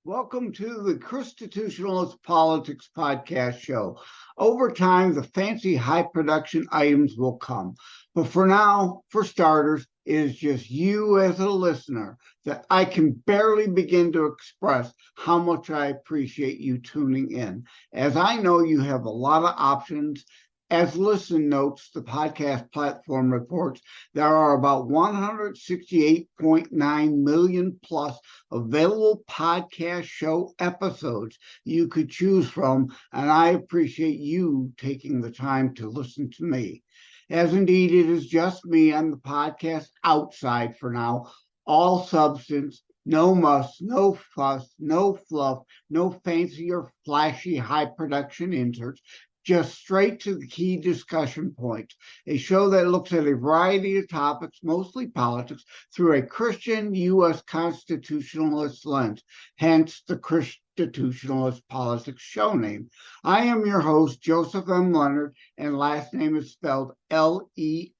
Welcome to the ChristiTutionalist Politics podcast show. Over time, the fancy high production items will come. But for now, for starters, it is just you as a listener that I can barely begin to express how much I appreciate you tuning in. As I know you have a lot of options. As Listen Notes, the podcast platform reports, there are about 168.9 million plus available podcast show episodes you could choose from, and I appreciate you taking the time to listen to me. As indeed it is just me on the podcast outside for now, all substance, no muss, no fuss, no fluff, no fancy or flashy high production inserts, just straight to the key discussion points. A show that looks at a variety of topics, mostly politics, through a Christian U.S. constitutionalist lens, hence the ChristiTutionalist Politics show name. I am your host, Joseph M. Leonard, and last name is spelled L-E-N-A-R-D,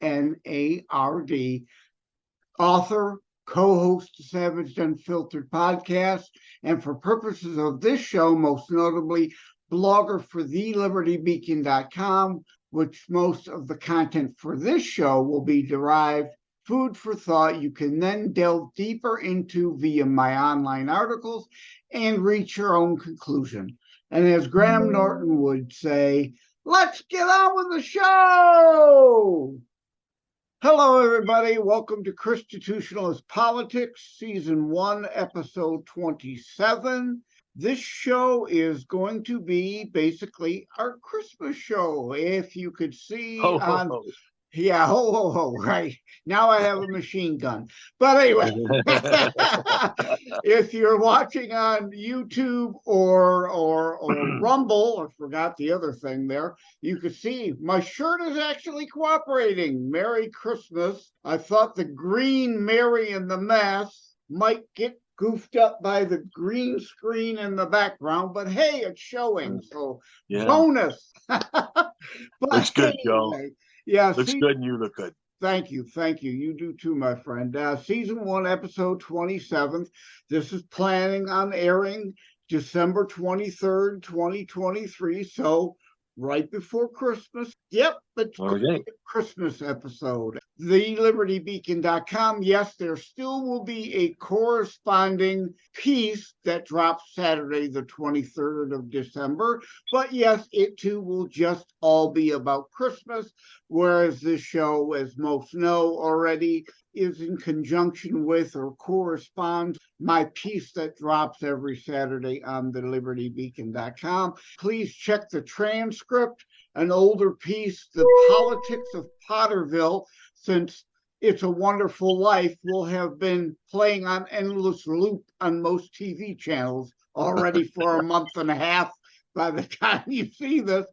author, co-host of Savage Unfiltered podcast, and for purposes of this show, most notably, blogger for thelibertybeacon.com, which most of the content for this show will be derived, food for thought you can then delve deeper into via my online articles and reach your own conclusion. And as Graham Norton would say, let's get on with the show! Hello, everybody. Welcome to ChristiTutionalist Politics, Season 1, Episode 27. This show is going to be basically our Christmas show. If you could see on... Yeah, ho, ho, ho, right. Now I have a machine gun. But anyway, if you're watching on YouTube or Rumble, I forgot the other thing there, you can see my shirt is actually cooperating. Merry Christmas. I thought the green Mary and the Mass might get goofed up by the green screen in the background, but hey, it's showing, so yeah. Bonus. Looks good, Joe. Yeah, looks good, and you look good. Thank you. You do too, my friend. Season 1, Episode 27. This is planning on airing December 23rd, 2023, so right before Christmas. Yep, it's a Christmas episode. TheLibertyBeacon.com. Yes, there still will be a corresponding piece that drops Saturday, the 23rd of December. But yes, it too will just all be about Christmas, whereas this show, as most know already, is in conjunction with or corresponds my piece that drops every Saturday on TheLibertyBeacon.com. Please check the transcript, an older piece, The Politics of Potterville, since It's a Wonderful Life will have been playing on endless loop on most TV channels already for a month and a half by the time you see this.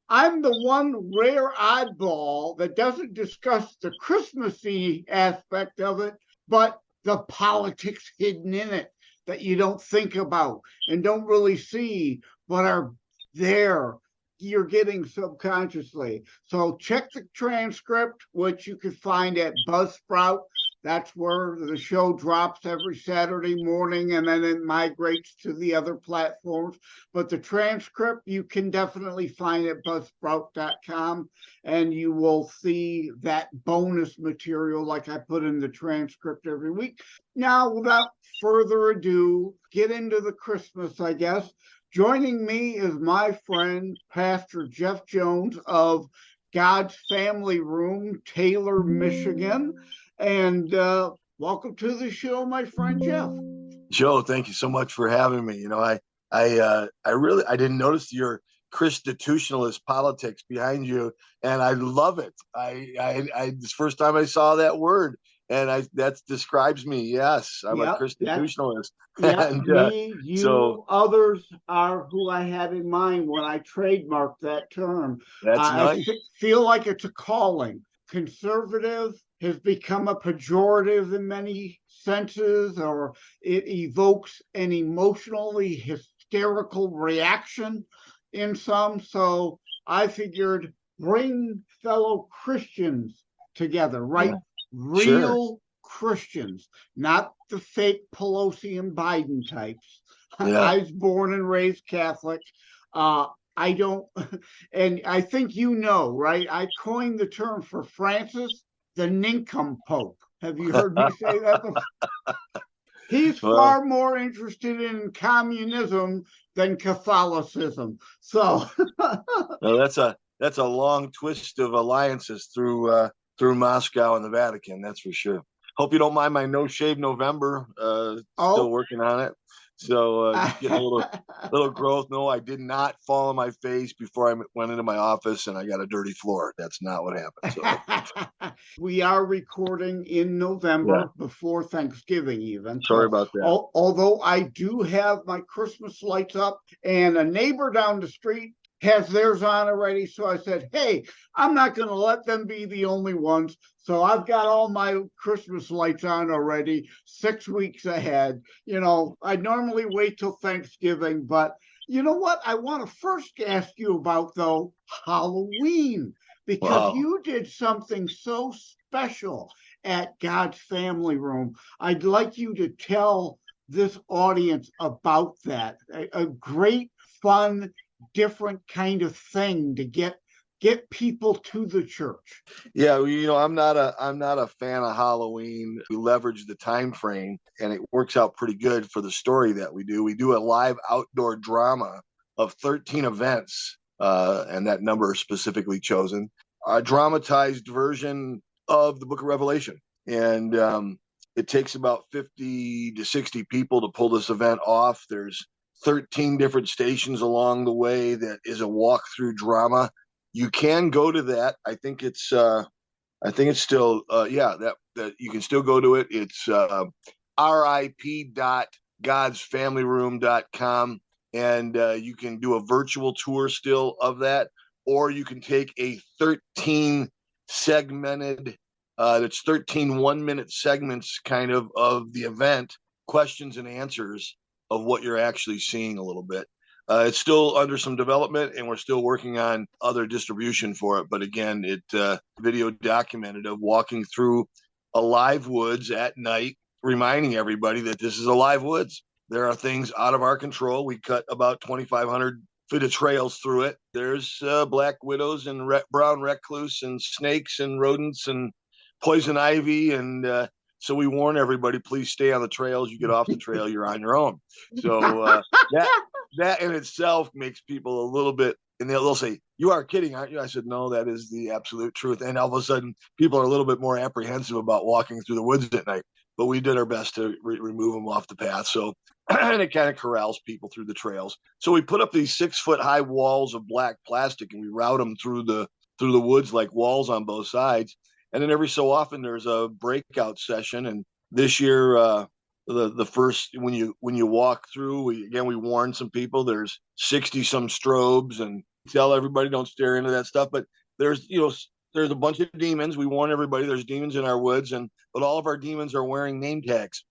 I'm the one rare oddball that doesn't discuss the Christmassy aspect of it, but the politics hidden in it that you don't think about and don't really see, but are there. You're getting subconsciously. So check the transcript, which you can find at Buzzsprout. That's where the show drops every Saturday morning, and then it migrates to the other platforms. But the transcript you can definitely find at buzzsprout.com, and you will see that bonus material like I put in the transcript every week. Now, without further ado, get into the Christmas, I guess. Joining me is my friend, Pastor Jeff Jones of God's Family Room, Taylor, Michigan. And welcome to the show, my friend Jeff. Joe, thank you so much for having me. You know, I didn't notice your ChristiTutionalist Politics behind you, and I love it. It's the first time I saw that word, and that describes me. Yes, I'm a ChristiTutionalist. Others are who I had in mind when I trademarked that term. That's nice. I feel like it's a calling. Conservative has become a pejorative in many senses, or it evokes an emotionally hysterical reaction in some. So I figured bring fellow Christians together, right? Yeah. Real Christians, not the fake Pelosi and Biden types. Yeah. I was born and raised Catholic. I don't, and I think right? I coined the term for Francis, the nincompoop. Have you heard me say that before? He's far more interested in communism than Catholicism. So that's a long twist of alliances through Moscow and the Vatican. That's for sure. Hope you don't mind my no shave November. Still working on it. So just getting a little growth. No, I did not fall on my face before I went into my office and I got a dirty floor. That's not what happened. So. We are recording in November before Thanksgiving even. Sorry about that. Although I do have my Christmas lights up and a neighbor down the street has theirs on already. So I said, hey, I'm not going to let them be the only ones. So I've got all my Christmas lights on already 6 weeks ahead. I normally wait till Thanksgiving, but you know what? I want to first ask you about, though, Halloween, because you did something so special at God's Family Room. I'd like you to tell this audience about that. A great, fun, different kind of thing to get people to the church. Yeah, I'm not a fan of Halloween. We leverage the time frame and it works out pretty good for the story that we do. We do a live outdoor drama of 13 events, and that number is specifically chosen. A dramatized version of the book of Revelation. And it takes about 50 to 60 people to pull this event off. There's 13 different stations along the way. That is a walkthrough drama. You can go to that. I think it's still that you can still go to it. It's rip.godsfamilyroom.com, and you can do a virtual tour still of that, or you can take a 13 segmented that's 13 1-minute segments kind of the event, questions and answers of what you're actually seeing a little bit. It's still under some development and we're still working on other distribution for it. But again, it video documented of walking through a live woods at night, reminding everybody that this is a live woods. There are things out of our control. We cut about 2,500 feet of trails through it. There's black widows and brown recluse and snakes and rodents and poison ivy. And so we warn everybody, please stay on the trails. You get off the trail, you're on your own. So that in itself makes people a little bit, and they'll say, you are kidding, aren't you? I said, no, that is the absolute truth. And all of a sudden, people are a little bit more apprehensive about walking through the woods at night. But we did our best to remove them off the path. So, and it kind of corrals people through the trails. So we put up these 6-foot high walls of black plastic, and we route them through the woods like walls on both sides. And then every so often there's a breakout session. And this year, the first, when you walk through, we warn some people. There's 60 some strobes, and tell everybody don't stare into that stuff. But there's a bunch of demons. We warn everybody there's demons in our woods, but all of our demons are wearing name tags.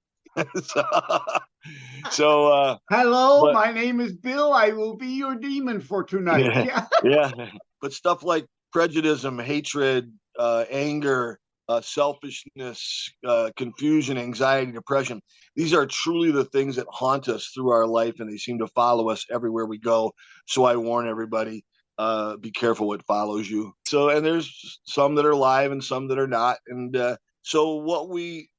so hello, my name is Bill. I will be your demon for tonight. Yeah. But stuff like prejudice, hatred, anger, selfishness, confusion, anxiety, depression. These are truly the things that haunt us through our life, and they seem to follow us everywhere we go. So I warn everybody, be careful what follows you. So, and there's some that are live and some that are not. And so what we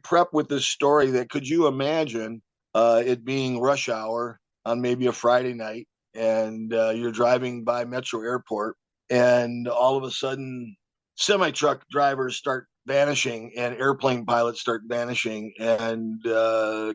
prep with this story, that could you imagine it being rush hour on maybe a Friday night, and you're driving by Metro Airport, and all of a sudden semi-truck drivers start vanishing and airplane pilots start vanishing, and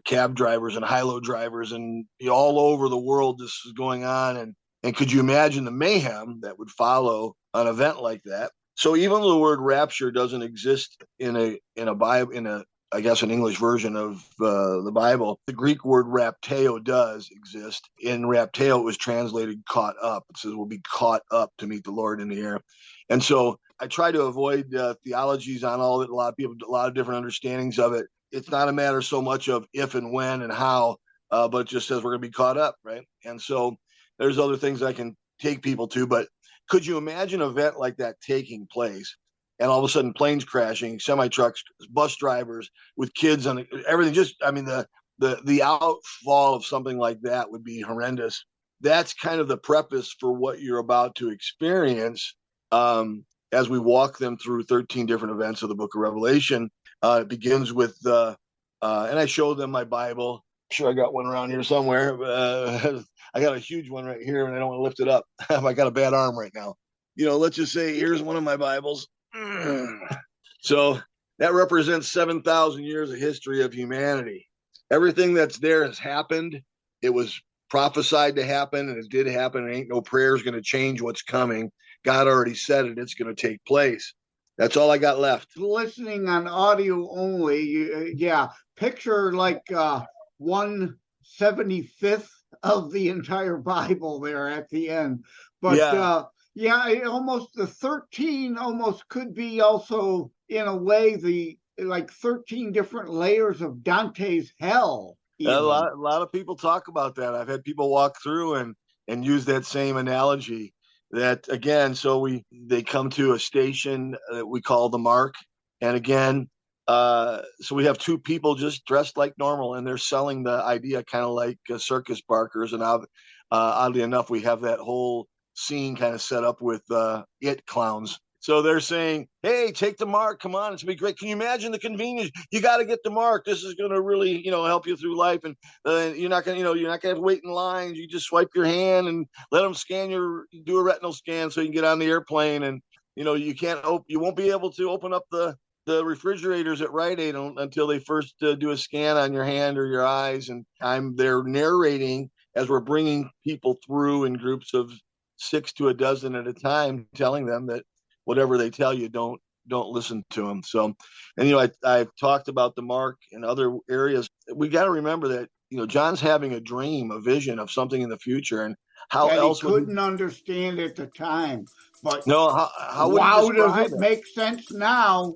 cab drivers and high-low drivers, and all over the world this is going on. And could you imagine the mayhem that would follow an event like that? So even though the word rapture doesn't exist in a Bible, I guess an English version of the Bible, the Greek word rapteo does exist. In rapteo, it was translated caught up. It says we'll be caught up to meet the Lord in the air. And so I try to avoid theologies on all of it. A lot of people, a lot of different understandings of it. It's not a matter so much of if and when and how, but it just says we're going to be caught up, right? And so there's other things I can take people to, but could you imagine an event like that taking place? and all of a sudden planes crashing, semi trucks, bus drivers with kids on everything. Just, I mean, the outfall of something like that would be horrendous. That's kind of the preface for what you're about to experience as we walk them through 13 different events of the book of Revelation. It begins with, and I showed them my Bible. I'm sure I got one around here somewhere. I got a huge one right here, and I don't want to lift it up. I got a bad arm right now. Let's just say here's one of my Bibles. So that represents 7,000 years of history of humanity. Everything that's there has happened. It was prophesied to happen, and it did happen. And ain't no prayers going to change what's coming. God already said it. It's going to take place. That's all I got left. Listening on audio only, picture like 1/75th of the entire Bible there at the end. But almost the 13 almost could be also in a way the like 13 different layers of Dante's hell. A lot of people talk about that. I've had people walk through and use that same analogy. That again, so they come to a station that we call the Mark, and again, so we have two people just dressed like normal, and they're selling the idea kind of like circus barkers. And oddly enough, we have that whole scene kind of set up with it clowns. So they're saying, "Hey, take the Mark. Come on, it's gonna be great. Can you imagine the convenience? You got to get the Mark. This is gonna really, help you through life, and you're not gonna have to wait in lines. You just swipe your hand and let them do a retinal scan so you can get on the airplane. And you won't be able to open up the refrigerators at Rite Aid until they first do a scan on your hand or your eyes. And they're narrating as we're bringing people through in groups of 6 to a dozen at a time, telling them that whatever they tell you, don't listen to them. So, and I've talked about the Mark in other areas. We got to remember that John's having a dream, a vision of something in the future, and how that else he couldn't understand at the time. But no, how would wow, he describe does it make sense now?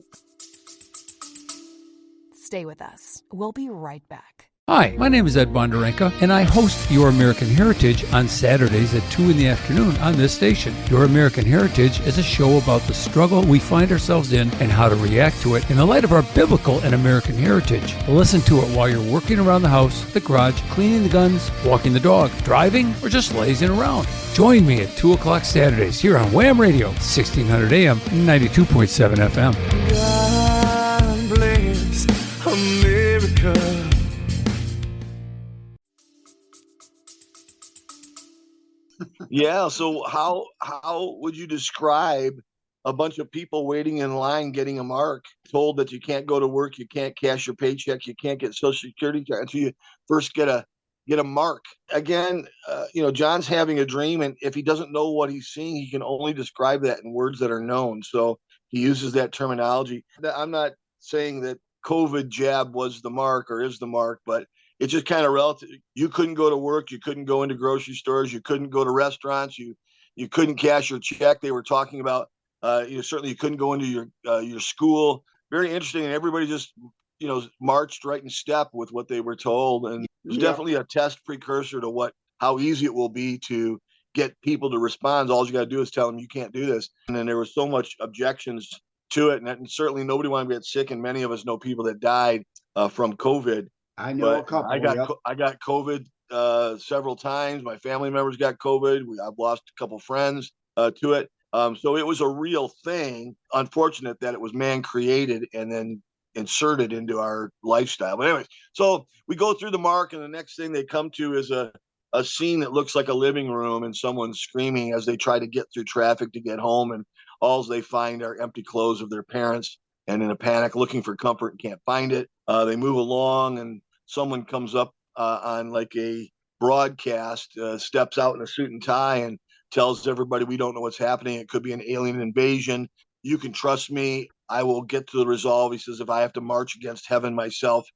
Stay with us. We'll be right back. Hi, my name is Ed Bondarenka, and I host Your American Heritage on Saturdays at 2 in the afternoon on this station. Your American Heritage is a show about the struggle we find ourselves in and how to react to it in the light of our biblical and American heritage. Listen to it while you're working around the house, the garage, cleaning the guns, walking the dog, driving, or just lazing around. Join me at 2 o'clock Saturdays here on Wham Radio, 1600 AM, 92.7 FM. God bless America. Yeah. So how would you describe a bunch of people waiting in line getting a Mark, told that you can't go to work, you can't cash your paycheck, you can't get Social Security until you first get a Mark? Again, John's having a dream, and if he doesn't know what he's seeing, he can only describe that in words that are known. So he uses that terminology. I'm not saying that COVID jab was the Mark or is the Mark, but it's just kind of relative. You couldn't go to work. You couldn't go into grocery stores. You couldn't go to restaurants. You couldn't cash your check. They were talking about, certainly you couldn't go into your school. Very interesting. And everybody just, marched right in step with what they were told. And it was definitely a test precursor to how easy it will be to get people to respond. All you got to do is tell them you can't do this. And then there was so much objections to it. And certainly nobody wanted to get sick. And many of us know people that died from COVID. I know a couple. I got COVID several times. My family members got COVID. I've lost a couple friends to it. So it was a real thing. Unfortunate that it was man created and then inserted into our lifestyle. But anyways, so we go through the Mark, and the next thing they come to is a scene that looks like a living room, and someone's screaming as they try to get through traffic to get home, and all they find are empty clothes of their parents, and in a panic looking for comfort and can't find it. They move along, and someone comes up on like a broadcast, steps out in a suit and tie and tells everybody, we don't know what's happening. It could be an alien invasion. You can trust me. I will get to the resolve. He says, if I have to march against heaven myself,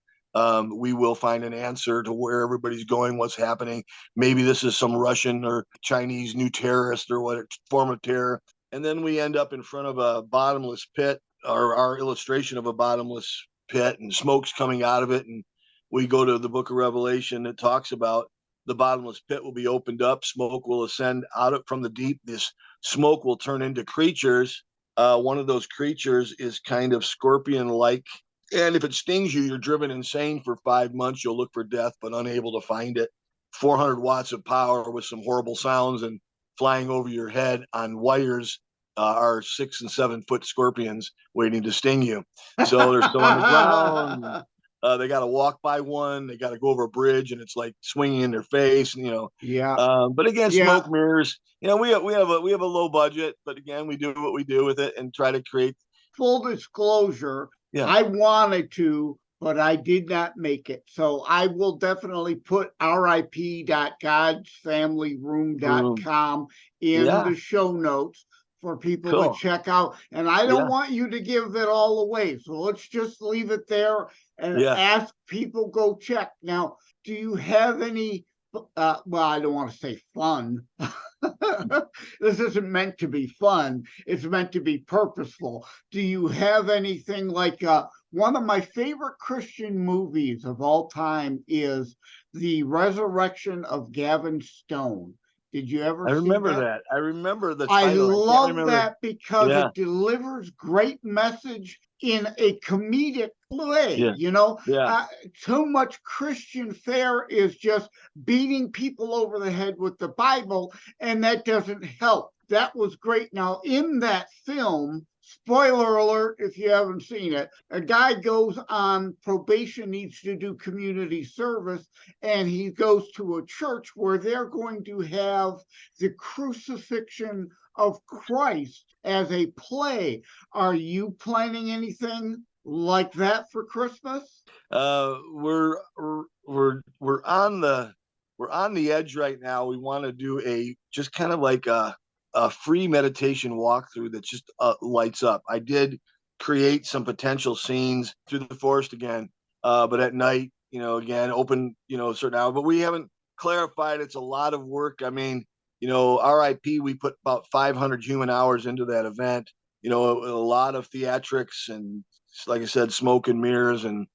we will find an answer to where everybody's going, what's happening. Maybe this is some Russian or Chinese new terrorist or what form of terror. And then we end up in front of a bottomless pit, or our illustration of a bottomless pit, and smoke's coming out of it. And we go to the book of Revelation that talks about the bottomless pit will be opened up. Smoke will ascend from the deep. This smoke will turn into creatures One of those creatures is kind of scorpion-like. And if it stings you, you're driven insane for 5 months. You'll look for death, but unable to find it. 400 watts of power with some horrible sounds and flying over your head on wires are 6 and 7 foot scorpions waiting to sting you. So they're still on the ground. They got to walk by one. They got to go over a bridge, and it's like swinging in their face. And, Yeah. But again, Yeah. smoke mirrors. We have a low budget, but again, we do what we do with it and try to create. Full disclosure, Yeah. I wanted to, but I did not make it. So I will definitely put rip.godsfamilyroom.com in Yeah. the show notes for people Cool. to check out. And I don't Yeah. want you to give it all away. So let's just leave it there and Yeah. ask people go check. Now, do you have any, well, I don't want to say fun. This isn't meant to be fun. It's meant to be purposeful. Do you have anything like one of my favorite Christian movies of all time is The Resurrection of Gavin Stone. Did you ever I remember see that? that. I remember the I title. love that because Yeah. it delivers great message in a comedic way. Yeah. Yeah. Too much Christian fare is just beating people over the head with the Bible, and that doesn't help. That was great. Now, in that film, spoiler alert if you haven't seen it, a guy goes on probation, needs to do community service, and he goes to a church where they're going to have the crucifixion of Christ as a play. Are you planning anything like that for Christmas? We're on the edge right now. We want to do just kind of like a free meditation walkthrough that just lights up. I did create some potential scenes through the forest again, but at night, again, open, a certain hour, but we haven't clarified. It's a lot of work. I mean, RIP, we put about 500 human hours into that event, a lot of theatrics and, like I said, smoke and mirrors and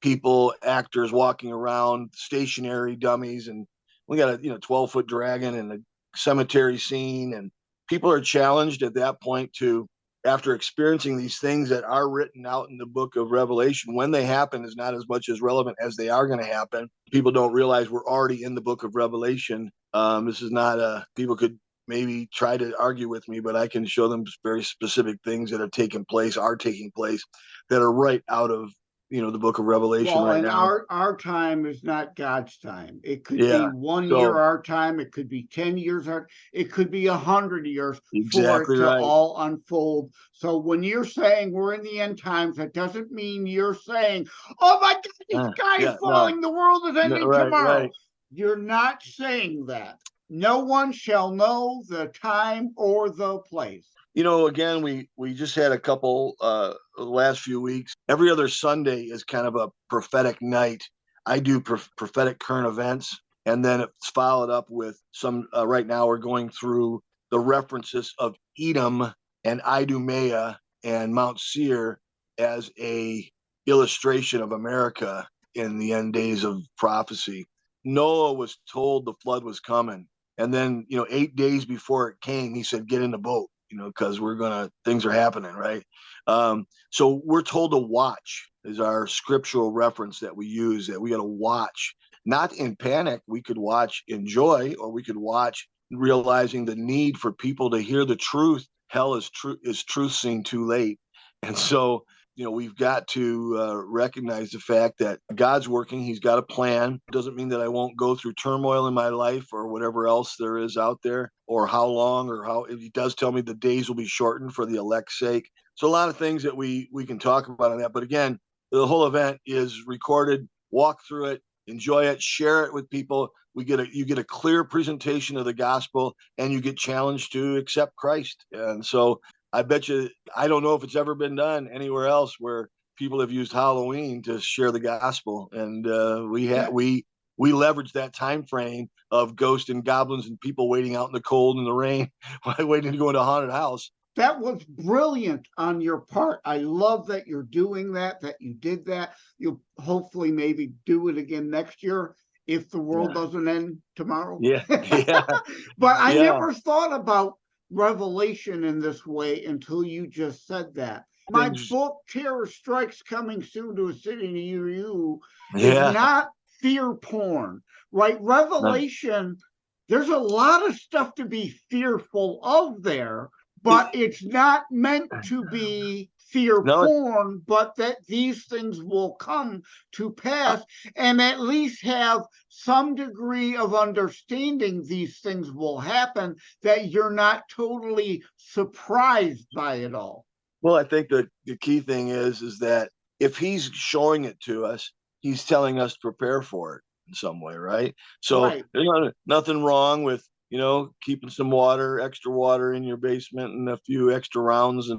people, actors walking around, stationary dummies. And we got a, 12-foot dragon and a cemetery scene. And people are challenged at that point to, after experiencing these things that are written out in the book of Revelation, when they happen is not as much as relevant as they are going to happen. People don't realize we're already in the book of Revelation. This is not people could maybe try to argue with me, but I can show them very specific things that are taking place that are right out of, the book of Revelation right now. Our time is not God's time. It could Yeah. be 1 year our time. It could be 10 years. It could be 100 years Exactly for it to right. all unfold. So when you're saying we're in the end times, that doesn't mean you're saying, oh my God, the sky is falling. The world is ending tomorrow. Right. You're not saying that. No one shall know the time or the place. Again, we just had a couple last few weeks. Every other Sunday is kind of a prophetic night. I do prophetic current events, and then it's followed up with some. Right now, we're going through the references of Edom and Idumea and Mount Seir as a illustration of America in the end days of prophecy. Noah was told the flood was coming, and then 8 days before it came, he said, "Get in the boat." Because things are happening, right? So we're told to watch is our scriptural reference that we use, that we got to watch, not in panic. We could watch in joy, or we could watch realizing the need for people to hear the truth. Hell is truth seen too late. And so, we've got to recognize the fact that God's working. He's got a plan. It doesn't mean that I won't go through turmoil in my life or whatever else there is out there, or how long, or how he does tell me the days will be shortened for the elect's sake. So a lot of things that we can talk about on that. But again, the whole event is recorded. Walk through it, enjoy it, share it with people. You get a clear presentation of the gospel, and you get challenged to accept Christ. And so I bet you, I don't know if it's ever been done anywhere else where people have used Halloween to share the gospel. And we leverage that time frame of ghosts and goblins and people waiting out in the cold and the rain, waiting to go into a haunted house. That was brilliant on your part. I love that you're doing that you did that. You'll hopefully maybe do it again next year if the world doesn't end tomorrow. Yeah. But I never thought about Revelation in this way until you just said that. My book, Terror Strikes, Coming Soon to a City Near You, is not fear porn, right? Revelation, there's a lot of stuff to be fearful of there, but it's not meant to be fear porn, but that these things will come to pass, and at least have some degree of understanding these things will happen, that you're not totally surprised by it all. Well, I think the key thing is that if he's showing it to us, he's telling us to prepare for it in some way, right? So there's nothing wrong with, keeping some extra water in your basement and a few extra rounds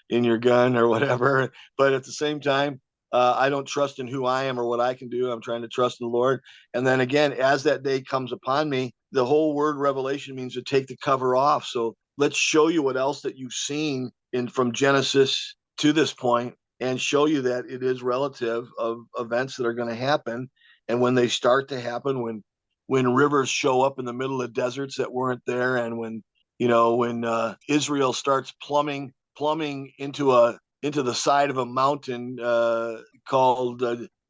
in your gun or whatever. But at the same time, I don't trust in who I am or what I can do. I'm trying to trust in the Lord. And then again, as that day comes upon me, the whole word revelation means to take the cover off. So let's show you what else that you've seen from Genesis to this point, and show you that it is relative of events that are going to happen. And when they start to happen, when rivers show up in the middle of deserts that weren't there, and when Israel starts plumbing into the side of a mountain called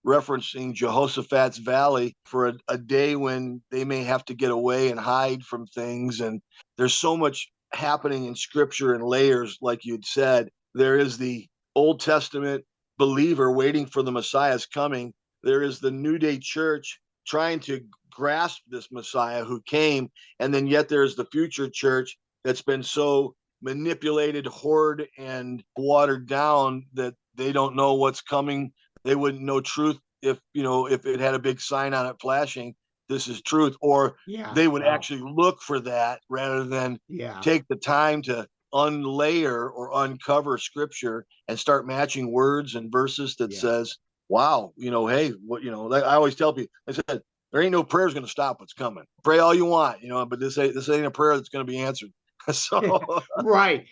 referencing Jehoshaphat's Valley for a day when they may have to get away and hide from things. And there's so much happening in Scripture and layers, like you'd said. There is the Old Testament believer waiting for the Messiah's coming. There is the New Day church trying to grasp this Messiah who came, and then yet there's the future church that's been so manipulated, hoard, and watered down that they don't know what's coming. They wouldn't know truth if it had a big sign on it flashing, "This is truth," or they would actually look for that rather than take the time to unlayer or uncover Scripture and start matching words and verses that says, wow, hey, what, like I always tell people, I said, there ain't no prayer's going to stop what's coming. Pray all you want, but this ain't a prayer that's going to be answered. So right.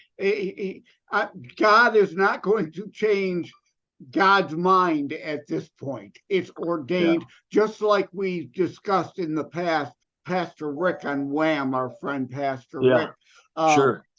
God is not going to change God's mind at this point. It's ordained, just like we discussed in the past. Pastor Rick on Wham, our friend Pastor Rick,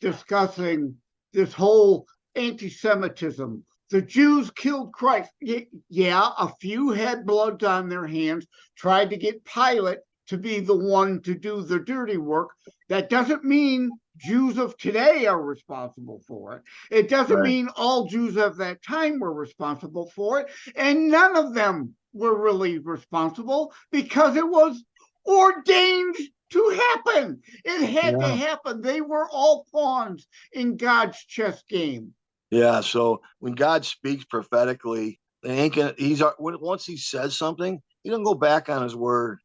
discussing this whole anti-Semitism. The Jews killed Christ. Yeah, a few had blood on their hands, tried to get Pilate to be the one to do the dirty work. That doesn't mean Jews of today are responsible for it. It doesn't mean all Jews of that time were responsible for it. And none of them were really responsible because it was ordained to happen. It had to happen. They were all pawns in God's chess game. Yeah, so when God speaks prophetically, once he says something, he doesn't go back on his word.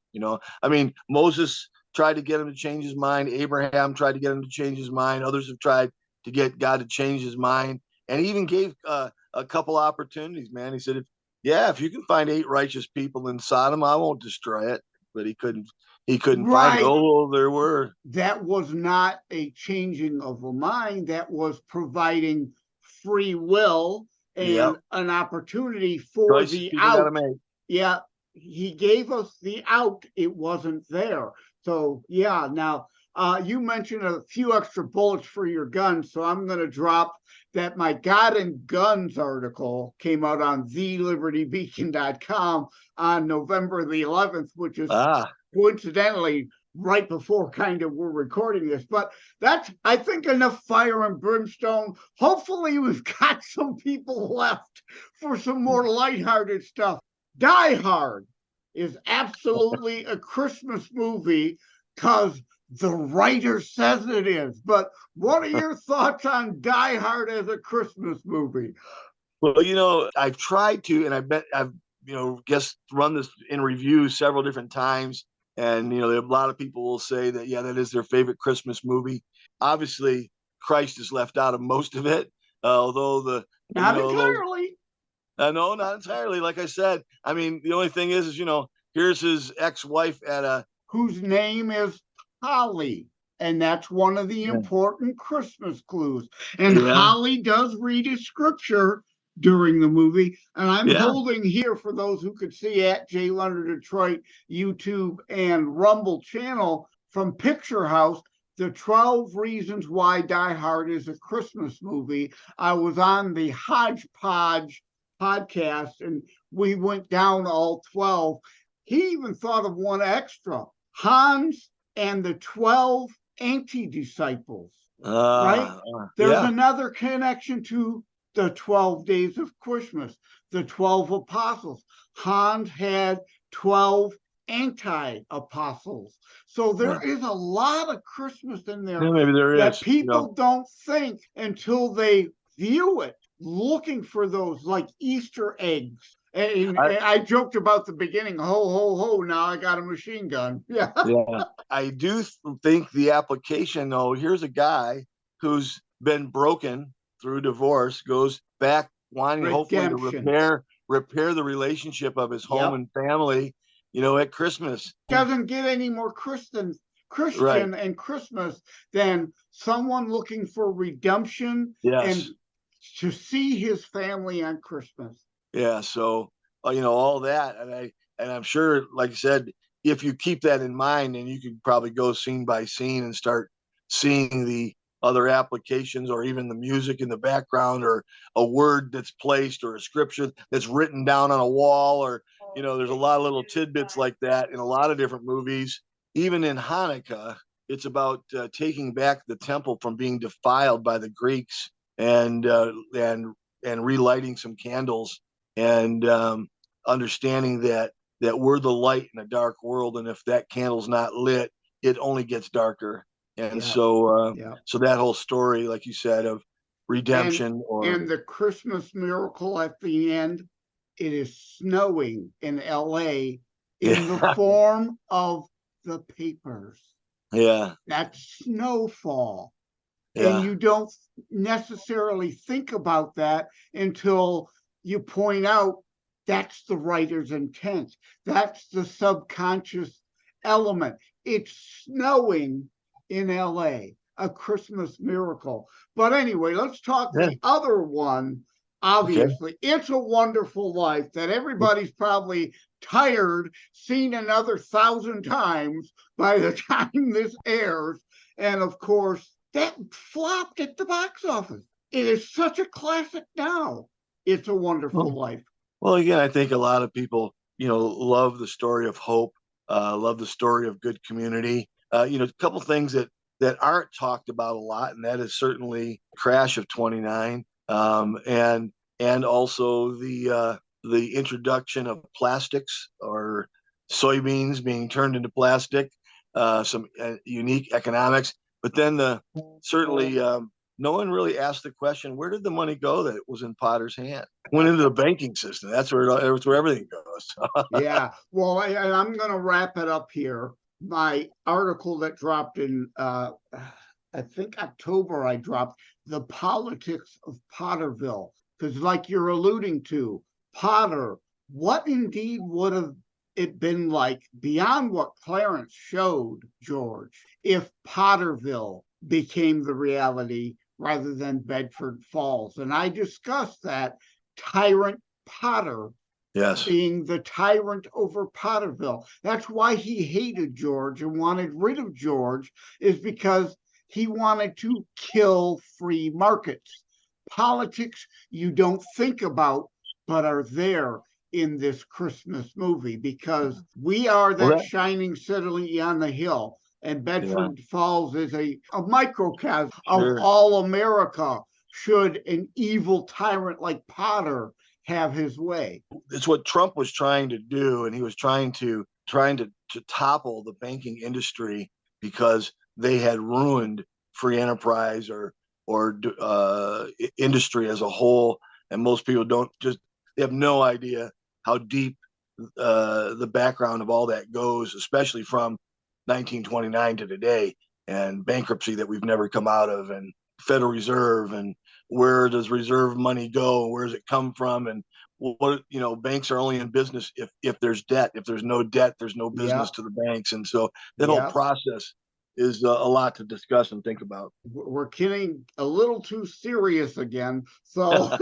I mean, Moses tried to get him to change his mind. Abraham tried to get him to change his mind. Others have tried to get God to change his mind, and he even gave a couple opportunities. Man, he said, if you can find 8 righteous people in Sodom, I won't destroy it. But he couldn't find it. Oh, there were. That was not a changing of a mind. That was providing free will and an opportunity for the out. Yeah, he gave us the out. It wasn't there. So now you mentioned a few extra bullets for your gun, so I'm going to drop that my God and Guns article came out on thelibertybeacon.com on November the 11th, which is coincidentally right before kind of we're recording this. But that's, I think, enough fire and brimstone. Hopefully we've got some people left for some more lighthearted stuff. Die Hard is absolutely a Christmas movie because the writer says it is. But what are your thoughts on Die Hard as a Christmas movie? Well, I've tried to, and I've run this in review several different times. And, a lot of people will say that, that is their favorite Christmas movie. Obviously, Christ is left out of most of it, although Not entirely. No, not entirely. Like I said, I mean, the only thing is here's his ex-wife whose name is Holly. And that's one of the important Christmas clues. And Holly does read his Scripture during the movie, and I'm holding here, for those who could see, at J. Leonard Detroit YouTube and Rumble channel from Picture House, the 12 Reasons Why Die Hard is a Christmas Movie. I was on the Hodgepodge podcast, and we went down all 12. He even thought of one extra, Hans and the 12 Anti-Disciples, right? There's another connection to the 12 Days of Christmas, the 12 Apostles. Hans had 12 anti-apostles. So there is a lot of Christmas in there maybe there that is, people don't think until they view it, looking for those like Easter eggs. And I joked about the beginning, ho, ho, ho, now I got a machine gun. Yeah. Yeah. I do think the application, though, here's a guy who's been broken through divorce, goes back wanting hopefully to repair the relationship of his home and family, at Christmas. Doesn't get any more Christian and Christmas than someone looking for redemption and to see his family on Christmas. Yeah, so all that, and I'm sure, like I said, if you keep that in mind, then you could probably go scene by scene and start seeing the other applications, or even the music in the background, or a word that's placed, or a scripture that's written down on a wall, or there's a lot of little tidbits like that in a lot of different movies. Even in Hanukkah, it's about taking back the temple from being defiled by the Greeks, and relighting some candles, and understanding that we're the light in a dark world, and if that candle's not lit, it only gets darker. And so that whole story, like you said, of redemption, and the Christmas miracle at the end, it is snowing in LA in the form of the papers. Yeah. That's snowfall. Yeah. And you don't necessarily think about that until you point out that's the writer's intent. That's the subconscious element. It's snowing in LA, a Christmas miracle. But anyway, let's talk the other one. Obviously, It's a Wonderful Life, that everybody's probably tired, seen another 1,000 times by the time this airs. And of course, that flopped at the box office. It is such a classic now. It's a Wonderful Life. Well, again, I think a lot of people, love the story of hope, love the story of good community. A couple things that aren't talked about a lot, and that is certainly Crash of 29, and also the introduction of plastics, or soybeans being turned into plastic, some unique economics. But then certainly no one really asked the question, where did the money go that was in Potter's hand? Went into the banking system. That's where everything goes. Yeah. Well, I'm going to wrap it up here. My article that dropped in, I think October, I dropped The Politics of Potterville. Because like you're alluding to, Potter, what indeed would have it been like, beyond what Clarence showed, George, if Potterville became the reality rather than Bedford Falls? And I discussed that Tyrant Potter being the tyrant over Potterville. That's why he hated George and wanted rid of George, is because he wanted to kill free markets. Politics you don't think about, but are there in this Christmas movie, because we are that shining city on the hill, and Bedford Falls is a microcosm of all America, should an evil tyrant like Potter have his way. It's what Trump was trying to do, and he was trying to topple the banking industry, because they had ruined free enterprise or industry as a whole, and most people they have no idea how deep the background of all that goes, especially from 1929 to today, and bankruptcy that we've never come out of, and Federal Reserve, and where does reserve money go, where does it come from, and what banks are only in business if there's debt. If there's no debt, there's no business to the banks. And so that whole process is a lot to discuss and think about. We're getting a little too serious again, so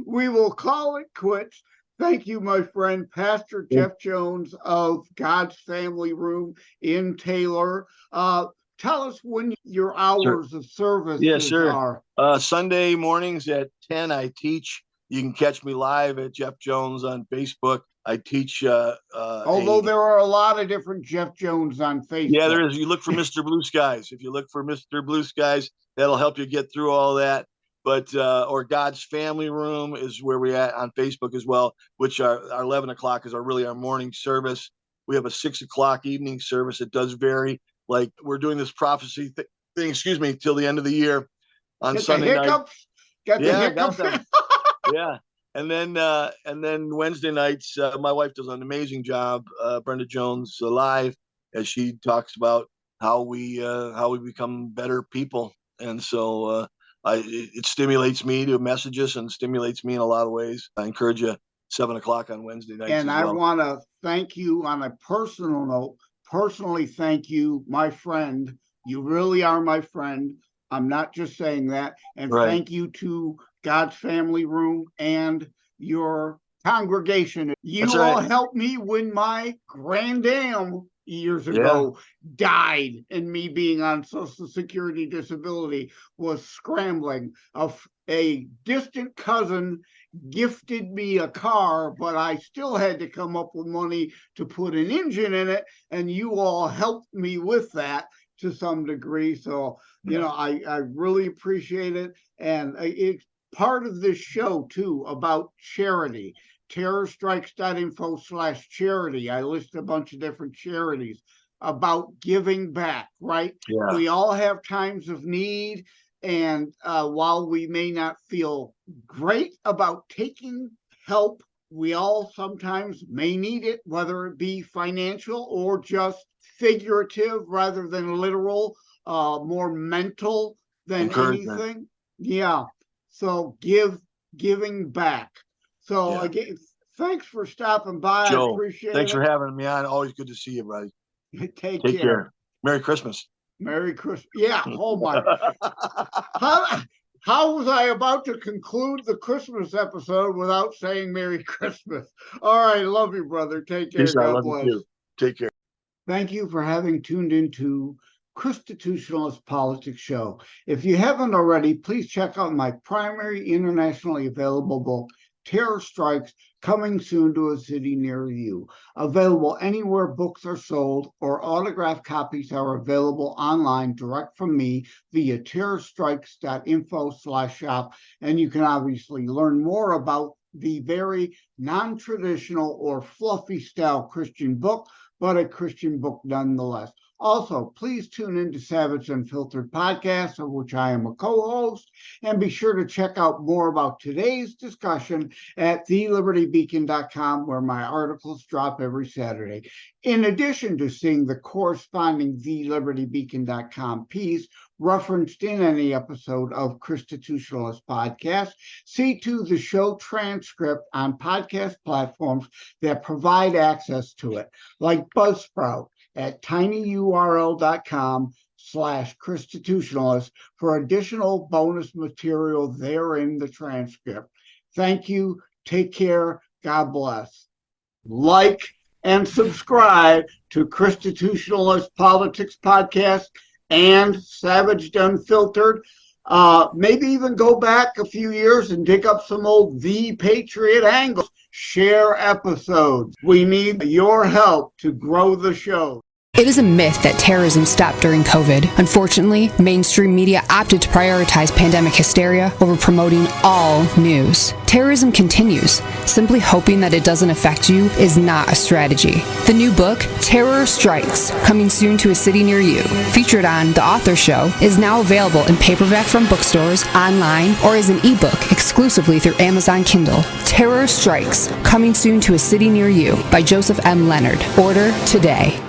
we will call it quits. Thank you, my friend, Pastor Jeff Jones of God's Family Room in Taylor. tell us when your hours of service are. Sunday mornings at 10, I teach. You can catch me live at Jeff Jones on Facebook. I teach. Although there are a lot of different Jeff Jones on Facebook. Yeah, there is. You look for Mr. Blue Skies. If you look for Mr. Blue Skies, that'll help you get through all that. But or God's Family Room is where we're at on Facebook as well, which our 11 o'clock is our morning service. We have a 6 o'clock evening service. It does vary. Like we're doing this prophecy thing, till the end of the year on Sunday night. Got the hiccups. Yeah. And then Wednesday nights, my wife does an amazing job, Brenda Jones Live, as she talks about how we become better people. And so it stimulates me to messages and stimulates me in a lot of ways. I encourage you 7 o'clock on Wednesday nights. And I want to thank you on a personal note. Personally, thank you, my friend. You really are my friend. I'm not just saying that. And thank you to God's Family Room and your congregation. You all helped me when my granddam years ago died, and me being on Social Security disability was scrambling. A distant cousin gifted me a car, but I still had to come up with money to put an engine in it, and you all helped me with that to some degree. So, I really appreciate it. And it's part of this show, too, about charity. terrorstrikes.info/charity. I list a bunch of different charities about giving back, right? Yeah. We all have times of need. And while we may not feel great about taking help, we all sometimes may need it, whether it be financial or just figurative rather than literal, more mental than anything. Yeah. So giving back. So again, thanks for stopping by. Joe, I appreciate thanks it. for having me on. Always good to see you, buddy. Take care. Merry Christmas. Merry Christmas. Yeah. Oh my. How was I about to conclude the Christmas episode without saying Merry Christmas? All right. Love you, brother. Take care. Peace, God bless. You too. Take care. Thank you for having tuned into ChristiTutionalist Politics show. If you haven't already, please check out my primary internationally available book, Terror Strikes, coming soon to a city near you. Available anywhere books are sold, or autographed copies are available online direct from me via terrorstrikes.info/shop. And you can obviously learn more about the very non-traditional or fluffy style Christian book, but a Christian book nonetheless. Also, please tune in to Savage Unfiltered Podcast, of which I am a co-host, and be sure to check out more about today's discussion at thelibertybeacon.com, where my articles drop every Saturday. In addition to seeing the corresponding thelibertybeacon.com piece referenced in any episode of ChristiTutionalist Podcast, see to the show transcript on podcast platforms that provide access to it, like Buzzsprout, at tinyurl.com/ChristiTutionalist for additional bonus material there in the transcript. Thank you. Take care. God bless. Like and subscribe to ChristiTutionalist Politics Podcast and Savage Unfiltered. Maybe even go back a few years and dig up some old The Patriot angles. Share episodes. We need your help to grow the show. It is a myth that terrorism stopped during COVID. Unfortunately, mainstream media opted to prioritize pandemic hysteria over promoting all news. Terrorism continues. Simply hoping that it doesn't affect you is not a strategy. The new book, Terror Strikes, coming soon to a city near you, featured on The Author Show, is now available in paperback from bookstores, online, or as an ebook exclusively through Amazon Kindle. Terror Strikes, coming soon to a city near you by Joseph M. Leonard. Order today.